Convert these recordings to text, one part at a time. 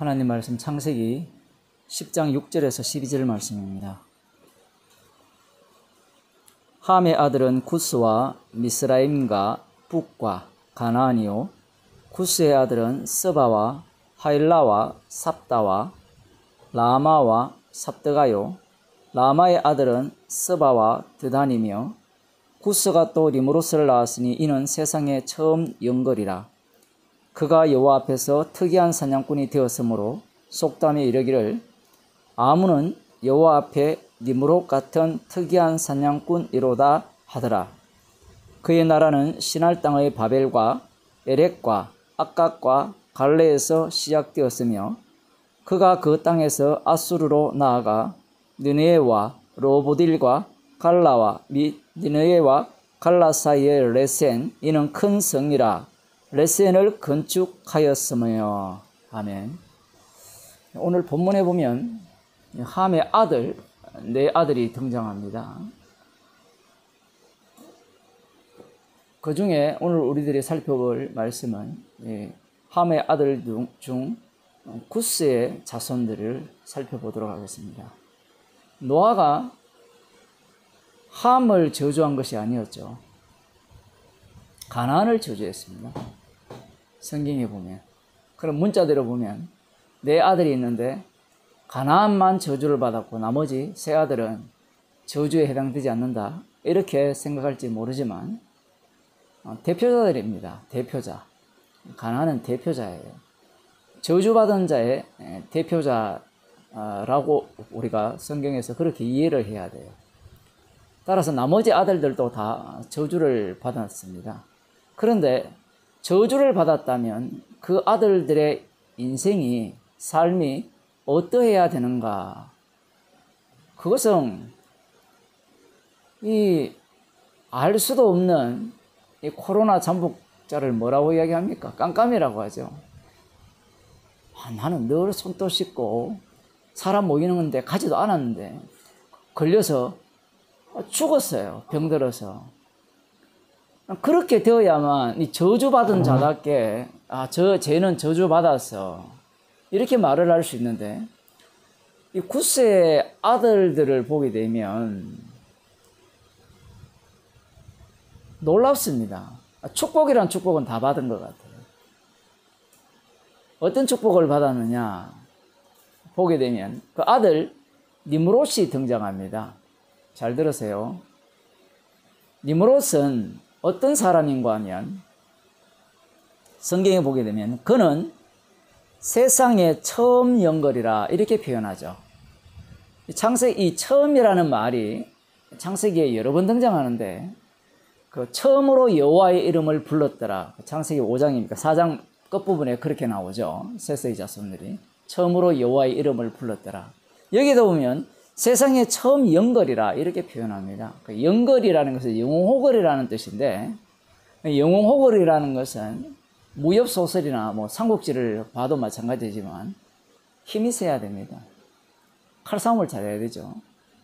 하나님 말씀 창세기 10장 6절에서 12절 말씀입니다. 함의 아들은 구스와 미스라임과 북과 가나안이요 구스의 아들은 스바와 하일라와 삽다와 라마와 삽드가요 라마의 아들은 스바와 드단이며 구스가 또 리므롯을 낳았으니 이는 세상에 처음 영걸이라. 그가 여호와 앞에서 특이한 사냥꾼이 되었으므로 속담에 이르기를 아문은 여호와 앞에 니므롯 같은 특이한 사냥꾼이로다 하더라. 그의 나라는 시날 땅의 바벨과 에렉과 악각과 갈레에서 시작되었으며 그가 그 땅에서 아수르로 나아가 느네와 로보딜과 갈라와 및 느네와 갈라 사이의 레센 이는 큰 성이라. 레센을 건축하였으며. 아멘. 오늘 본문에 보면 함의 아들, 네 아들이 등장합니다. 그 중에 오늘 우리들이 살펴볼 말씀은 함의 아들 중 구스의 자손들을 살펴보도록 하겠습니다. 노아가 함을 저주한 것이 아니었죠. 가나안을 저주했습니다. 성경에 보면, 그럼 문자대로 보면 네 아들이 있는데 가나안만 저주를 받았고 나머지 세 아들은 저주에 해당되지 않는다, 이렇게 생각할지 모르지만 대표자들입니다. 대표자. 가나안은 대표자예요. 저주받은 자의 대표자라고 우리가 성경에서 그렇게 이해를 해야 돼요. 따라서 나머지 아들들도 다 저주를 받았습니다. 그런데 저주를 받았다면 그 아들들의 인생이, 삶이 어떠해야 되는가? 그것은 알 수도 없는 이 코로나 잠복자를 뭐라고 이야기합니까? 깜깜이라고 하죠. 나는 늘 손도 씻고 사람 모이는 건데 가지도 않았는데 걸려서 죽었어요. 병들어서. 그렇게 되어야만 이 저주받은 자답게 쟤는 저주받았어, 이렇게 말을 할 수 있는데, 이 구스의 아들들을 보게 되면 놀랍습니다. 축복이란 축복은 다 받은 것 같아요. 어떤 축복을 받았느냐 보게 되면 그 아들 니므롯이 등장합니다. 잘 들으세요. 니므롯은 어떤 사람인가 하면 성경에 보게 되면 그는 세상의 처음 영걸이라 이렇게 표현하죠. 이 처음이라는 말이 창세기에 여러 번 등장하는데 그 처음으로 여호와의 이름을 불렀더라. 창세기 5장이니까 4장 끝부분에 그렇게 나오죠. 셋의 자손들이 처음으로 여호와의 이름을 불렀더라. 여기도 보면 세상의 처음 영걸이라 이렇게 표현합니다. 그 영걸이라는 것은 영웅호걸이라는 뜻인데, 영웅호걸이라는 것은 무협소설이나 삼국지를 봐도 마찬가지지만 힘이 세야 됩니다. 칼싸움을 잘해야 되죠.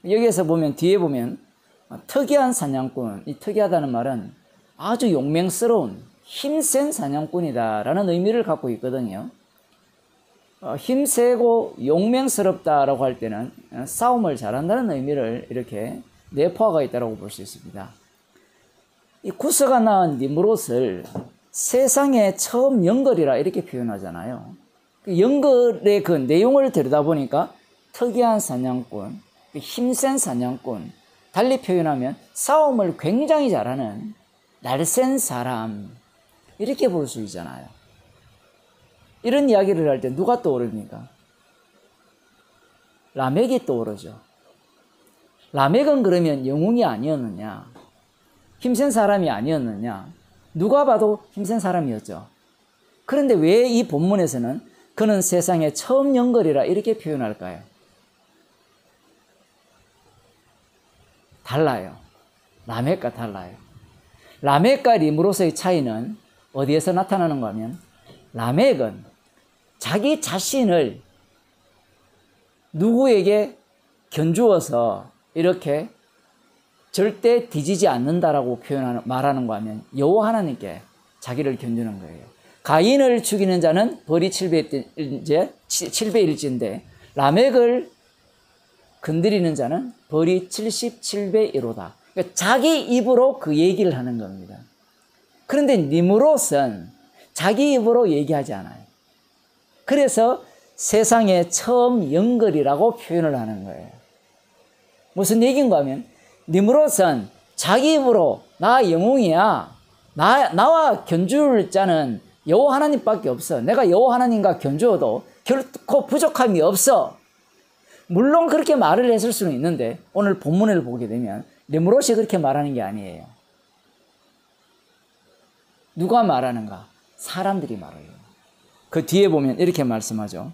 여기에서 보면, 뒤에 보면 특이한 사냥꾼, 이 특이하다는 말은 아주 용맹스러운 힘센 사냥꾼이다라는 의미를 갖고 있거든요. 힘세고 용맹스럽다라고 할 때는 싸움을 잘한다는 의미를 이렇게 내포하고 있다고 볼 수 있습니다. 이 구스가 낳은 니므롯을 세상의 처음 영걸이라 이렇게 표현하잖아요. 그 영걸의 그 내용을 들여다보니까 특이한 사냥꾼, 힘센 사냥꾼, 달리 표현하면 싸움을 굉장히 잘하는 날쌘 사람, 이렇게 볼 수 있잖아요. 이런 이야기를 할 때 누가 떠오릅니까? 라멕이 떠오르죠. 라멕은 그러면 영웅이 아니었느냐? 힘센 사람이 아니었느냐? 누가 봐도 힘센 사람이었죠. 그런데 왜 이 본문에서는 그는 세상의 처음 영걸이라 이렇게 표현할까요? 달라요. 라멕과 달라요. 라멕과 니므롯의 차이는 어디에서 나타나는가 하면, 라멕은 자기 자신을 누구에게 견주어서 이렇게 절대 뒤지지 않는다라고 말하는 거 하면 여호와 하나님께 자기를 견주는 거예요. 가인을 죽이는 자는 벌이 7배일지인데 라멕을 건드리는 자는 벌이 77배이로다. 그러니까 자기 입으로 그 얘기를 하는 겁니다. 그런데 니므롯은 자기 입으로 얘기하지 않아요. 그래서 세상의 처음 영걸이라고 표현을 하는 거예요. 무슨 얘기인가 하면 니므롯은 자기 입으로 나 영웅이야. 나와 견줄 자는 여호와 하나님밖에 없어. 내가 여호와 하나님과 견주어도 결코 부족함이 없어. 물론 그렇게 말을 했을 수는 있는데 오늘 본문을 보게 되면 니므롯이 그렇게 말하는 게 아니에요. 누가 말하는가? 사람들이 말해요. 그 뒤에 보면 이렇게 말씀하죠.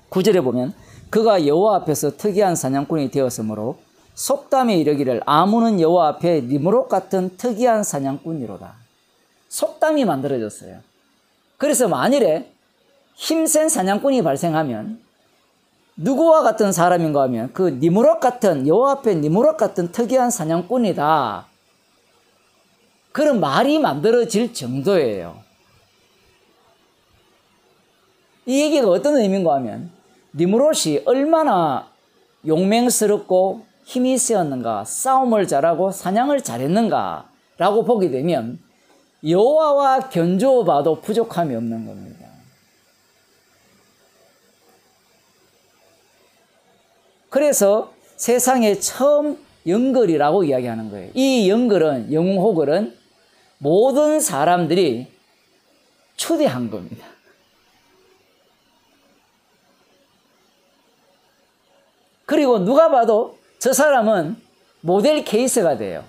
9절에 보면 그가 여호와 앞에서 특이한 사냥꾼이 되었으므로 속담에 이르기를 아문은 여호와 앞에 니므롯 같은 특이한 사냥꾼이로다. 속담이 만들어졌어요. 그래서 만일에 힘센 사냥꾼이 발생하면 누구와 같은 사람인가 하면 그 니므롯 같은 여호와 앞에 니므롯 같은 특이한 사냥꾼이다. 그런 말이 만들어질 정도예요. 이 얘기가 어떤 의미인가 하면 니므롯이 얼마나 용맹스럽고 힘이 세었는가, 싸움을 잘하고 사냥을 잘했는가 라고 보게 되면 여호와와 견주어 봐도 부족함이 없는 겁니다. 그래서 세상에 처음 영걸이라고 이야기하는 거예요. 이 영걸은, 영웅호걸은 모든 사람들이 추대한 겁니다. 그리고 누가 봐도 저 사람은 모델 케이스가 돼요.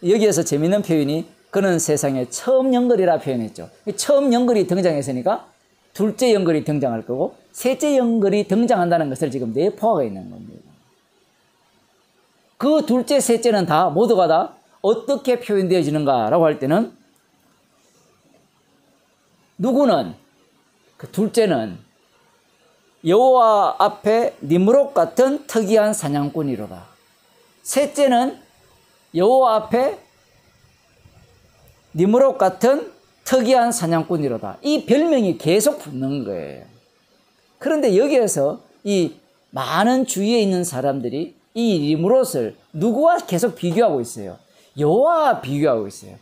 여기에서 재밌는 표현이 그는 세상에 처음 영걸이라 표현했죠. 처음 영걸이 등장했으니까 둘째 영걸이 등장할 거고 셋째 영걸이 등장한다는 것을 지금 내포하고 있는 겁니다. 그 둘째, 셋째는 다 모두가 다 어떻게 표현되어지는가라고 할 때는 누구는 그 둘째는 여호와 앞에 니므롯 같은 특이한 사냥꾼이로다. 셋째는 여호와 앞에 니므롯 같은 특이한 사냥꾼이로다. 이 별명이 계속 붙는 거예요. 그런데 여기에서 이 많은 주위에 있는 사람들이 이 니므롯을 누구와 계속 비교하고 있어요? 여호와와 비교하고 있어요.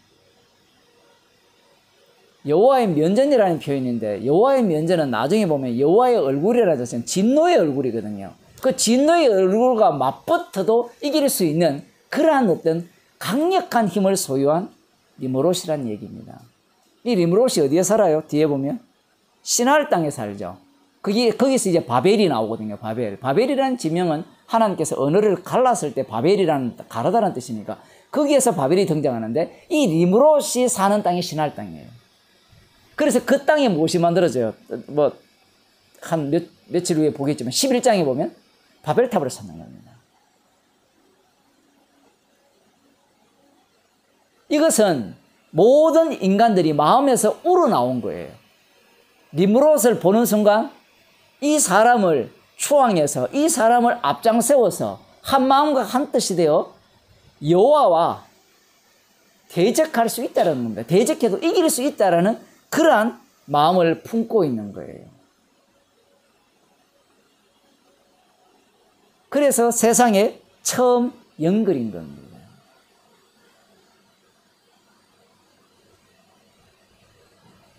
여호와의 면전이라는 표현인데 여호와의 면전은 나중에 보면 여호와의 얼굴이라고 해서 진노의 얼굴이거든요. 그 진노의 얼굴과 맞붙어도 이길 수 있는 그러한 어떤 강력한 힘을 소유한 니므롯이라는 얘기입니다. 이 니므롯이 어디에 살아요? 뒤에 보면 시나ար 땅에 살죠. 거기서 이제 바벨이 나오거든요. 바벨이라는 지명은 하나님께서 언어를 갈랐을 때 바벨이라는 가르다라는 뜻이니까 거기에서 바벨이 등장하는데 이 니므롯이 사는 땅이 시나ար 땅이에요. 그래서 그 땅에 무엇이 만들어져요? 한 며칠 후에 보겠지만 11장에 보면 바벨탑을 찾는 겁니다. 이것은 모든 인간들이 마음에서 우러나온 거예요. 니므롯을 보는 순간 이 사람을 추앙해서 이 사람을 앞장세워서 한 마음과 한 뜻이 되어 여호와와 대적할 수 있다는 겁니다. 대적해도 이길 수 있다는 그러한 마음을 품고 있는 거예요. 그래서 세상에 처음 영걸인 겁니다.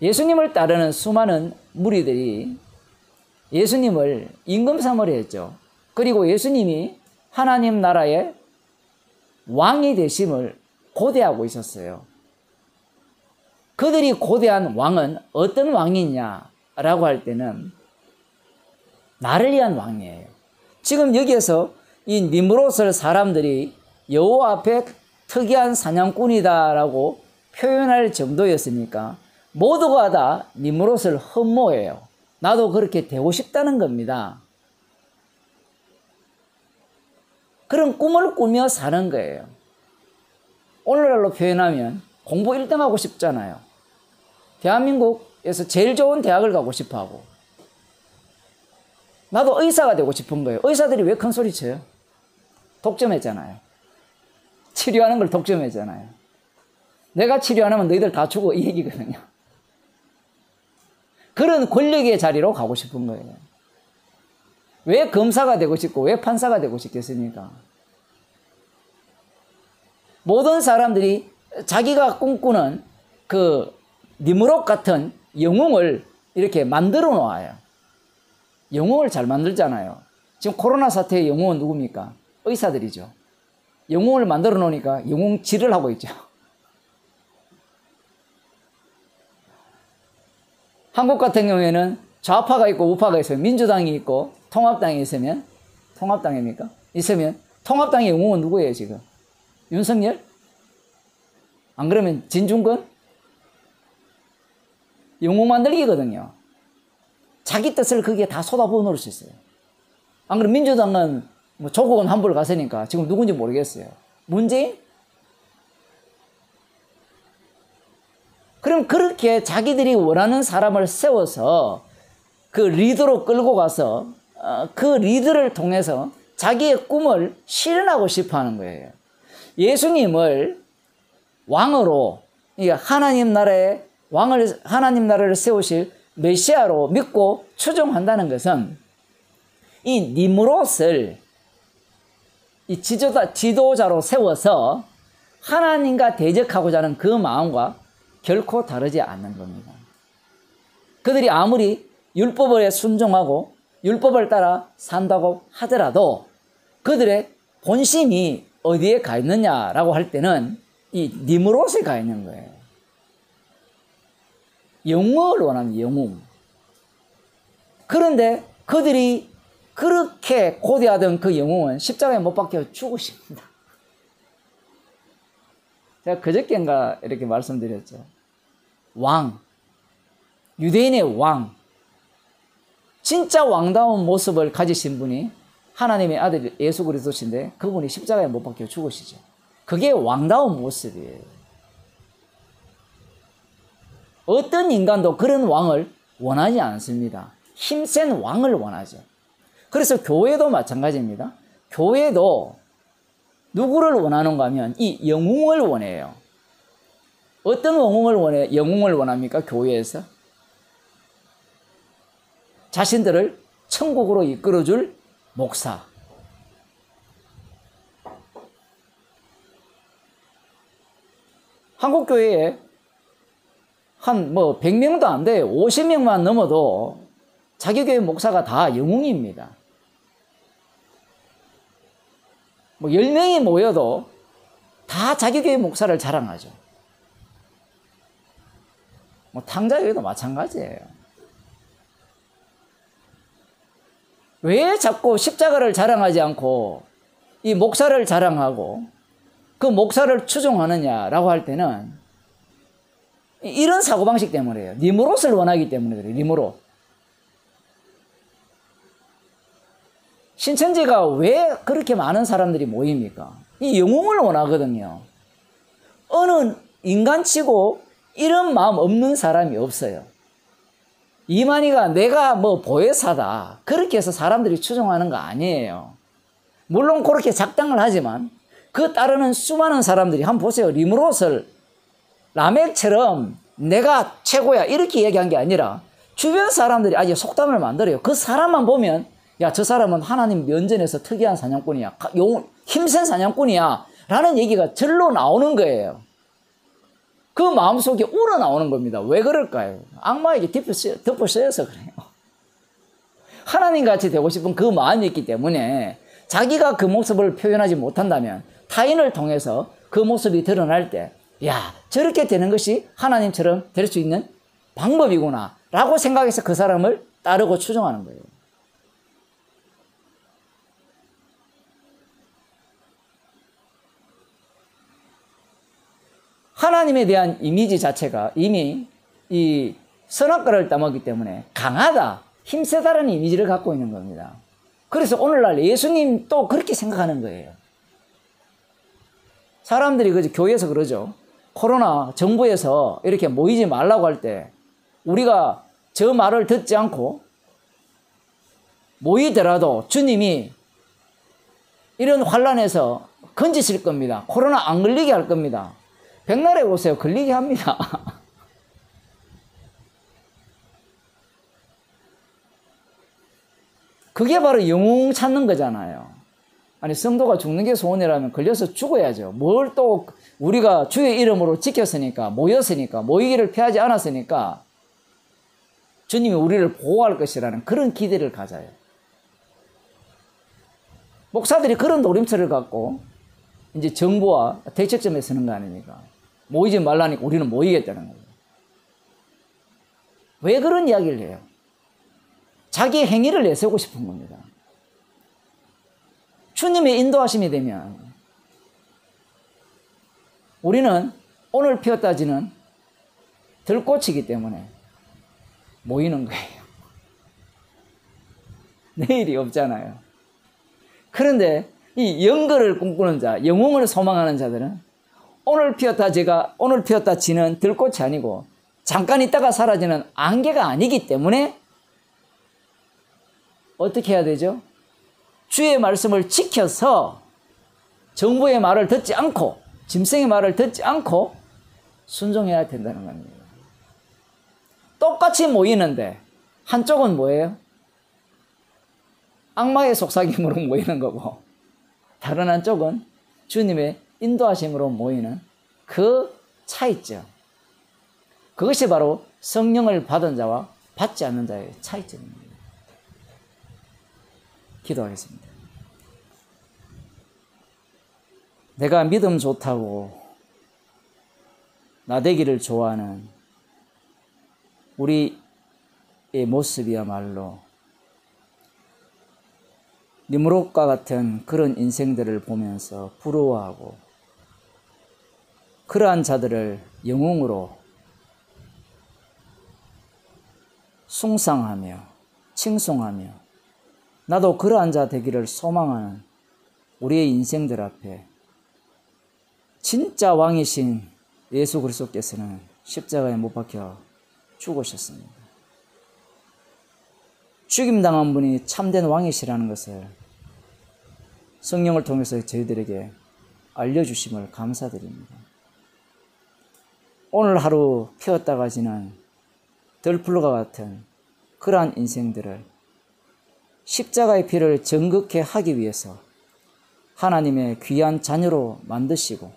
예수님을 따르는 수많은 무리들이 예수님을 임금사모를 했죠. 그리고 예수님이 하나님 나라의 왕이 되심을 고대하고 있었어요. 그들이 고대한 왕은 어떤 왕이냐라고 할 때는 나를 위한 왕이에요. 지금 여기에서 이 니므롯을 사람들이 여호와 앞에 특이한 사냥꾼이다라고 표현할 정도였으니까 모두가 다 니므롯을 흠모해요. 나도 그렇게 되고 싶다는 겁니다. 그런 꿈을 꾸며 사는 거예요. 오늘날로 표현하면 공부 1등 하고 싶잖아요. 대한민국에서 제일 좋은 대학을 가고 싶어 하고. 나도 의사가 되고 싶은 거예요. 의사들이 왜 큰 소리 쳐요? 독점했잖아요. 치료하는 걸 독점했잖아요. 내가 치료 안 하면 너희들 다 죽어 이 얘기거든요. 그런 권력의 자리로 가고 싶은 거예요. 왜 검사가 되고 싶고 왜 판사가 되고 싶겠습니까? 모든 사람들이 자기가 꿈꾸는 그 니무롯 같은 영웅을 이렇게 만들어 놓아요. 영웅을 잘 만들잖아요. 지금 코로나 사태의 영웅은 누굽니까? 의사들이죠. 영웅을 만들어 놓으니까 영웅질을 하고 있죠. 한국 같은 경우에는 좌파가 있고 우파가 있어요. 민주당이 있고 통합당이 있으면, 통합당입니까? 있으면 통합당의 영웅은 누구예요 지금? 윤석열? 안 그러면 진중권? 영웅 만들기거든요. 자기 뜻을 거기에 다 쏟아부어 놓을 수 있어요. 안 그러면 민주당은 뭐 조국은 한불 갔으니까 지금 누군지 모르겠어요. 문재인? 그럼 그렇게 자기들이 원하는 사람을 세워서 그 리더로 끌고 가서 그 리더를 통해서 자기의 꿈을 실현하고 싶어 하는 거예요. 예수님을 왕으로, 하나님 나라의 왕을, 하나님 나라를 세우실 메시아로 믿고 추종한다는 것은 이 니무롯을 이 지도자로 세워서 하나님과 대적하고자 하는 그 마음과 결코 다르지 않는 겁니다. 그들이 아무리 율법에 순종하고 율법을 따라 산다고 하더라도 그들의 본심이 어디에 가 있느냐라고 할 때는 이 니무롯에 가 있는 거예요. 영웅을 원하는 영웅. 그런데 그들이 그렇게 고대하던 그 영웅은 십자가에 못 박혀 죽으십니다. 제가 그저께인가 이렇게 말씀드렸죠. 왕, 유대인의 왕, 진짜 왕다운 모습을 가지신 분이 하나님의 아들 예수 그리스도신데 그분이 십자가에 못 박혀 죽으시죠. 그게 왕다운 모습이에요. 어떤 인간도 그런 왕을 원하지 않습니다. 힘센 왕을 원하죠. 그래서 교회도 마찬가지입니다. 교회도 누구를 원하는가 하면 이 영웅을 원해요. 어떤 영웅을 원합니까? 교회에서 자신들을 천국으로 이끌어줄 목사. 한국 교회에 한 100명도 안 돼요. 50명만 넘어도 자기 교회 목사가 다 영웅입니다. 10명이 모여도 다 자기 교회 목사를 자랑하죠. 탕자교회도 마찬가지예요. 왜 자꾸 십자가를 자랑하지 않고 이 목사를 자랑하고 그 목사를 추종하느냐라고 할 때는 이런 사고방식 때문이에요. 니무롯을 원하기 때문에 그래요. 니무롯. 신천지가 왜 그렇게 많은 사람들이 모입니까? 이 영웅을 원하거든요. 어느 인간치고 이런 마음 없는 사람이 없어요. 이만희가 내가 보혜사다 그렇게 해서 사람들이 추종하는 거 아니에요. 물론 그렇게 작당을 하지만 그 따르는 수많은 사람들이 한번 보세요. 니무롯을 라멕처럼 내가 최고야 이렇게 얘기한 게 아니라 주변 사람들이 아주 속담을 만들어요. 그 사람만 보면 야, 저 사람은 하나님 면전에서 특이한 사냥꾼이야. 힘센 사냥꾼이야. 라는 얘기가 절로 나오는 거예요. 그 마음속에 우러나오는 겁니다. 왜 그럴까요? 악마에게 덮어 쓰여서 그래요. 하나님같이 되고 싶은 그 마음이 있기 때문에 자기가 그 모습을 표현하지 못한다면 타인을 통해서 그 모습이 드러날 때 야, 저렇게 되는 것이 하나님처럼 될 수 있는 방법이구나 라고 생각해서 그 사람을 따르고 추종하는 거예요. 하나님에 대한 이미지 자체가 이미 이 선악과를 따먹기 때문에 강하다, 힘세다라는 이미지를 갖고 있는 겁니다. 그래서 오늘날 예수님 또 그렇게 생각하는 거예요. 사람들이 교회에서 그러죠. 코로나 정부에서 이렇게 모이지 말라고 할 때 우리가 저 말을 듣지 않고 모이더라도 주님이 이런 환란에서 건지실 겁니다. 코로나 안 걸리게 할 겁니다. 백날에 오세요. 걸리게 합니다. 그게 바로 영웅 찾는 거잖아요. 아니, 성도가 죽는 게 소원이라면 걸려서 죽어야죠. 뭘 또 우리가 주의 이름으로 지켰으니까, 모였으니까, 모이기를 피하지 않았으니까 주님이 우리를 보호할 것이라는 그런 기대를 가져요. 목사들이 그런 노림수를 갖고 이제 정부와 대책점에 서는 거 아닙니까? 모이지 말라니까 우리는 모이겠다는 거예요. 왜 그런 이야기를 해요? 자기 행위를 내세우고 싶은 겁니다. 주님의 인도하심이 되면 우리는 오늘 피었다 지는 들꽃이기 때문에 모이는 거예요. 내일이 없잖아요. 그런데 이 영거를 꿈꾸는 자, 영웅을 소망하는 자들은 오늘 피었다 지는 들꽃이 아니고 잠깐 있다가 사라지는 안개가 아니기 때문에 어떻게 해야 되죠? 주의 말씀을 지켜서 정부의 말을 듣지 않고 짐승의 말을 듣지 않고 순종해야 된다는 겁니다. 똑같이 모이는데 한쪽은 뭐예요? 악마의 속삭임으로 모이는 거고 다른 한쪽은 주님의 인도하심으로 모이는 그 차이점. 그것이 바로 성령을 받은 자와 받지 않는 자의 차이점입니다. 기도하겠습니다. 내가 믿음 좋다고 나대기를 좋아하는 우리의 모습이야말로 니므롯과 같은 그런 인생들을 보면서 부러워하고 그러한 자들을 영웅으로 숭상하며 칭송하며 나도 그러한 자 되기를 소망하는 우리의 인생들 앞에 진짜 왕이신 예수 그리스도께서는 십자가에 못 박혀 죽으셨습니다. 죽임당한 분이 참된 왕이시라는 것을 성령을 통해서 저희들에게 알려주심을 감사드립니다. 오늘 하루 피었다가 지는 들풀과 같은 그러한 인생들을 십자가의 피를 정극케 하기 위해서 하나님의 귀한 자녀로 만드시고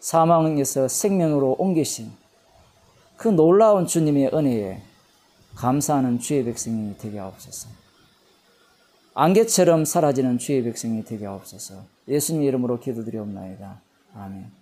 사망에서 생명으로 옮기신 그 놀라운 주님의 은혜에 감사하는 주의 백성이 되게 하옵소서. 안개처럼 사라지는 주의 백성이 되게 하옵소서. 예수님 이름으로 기도드리옵나이다. 아멘.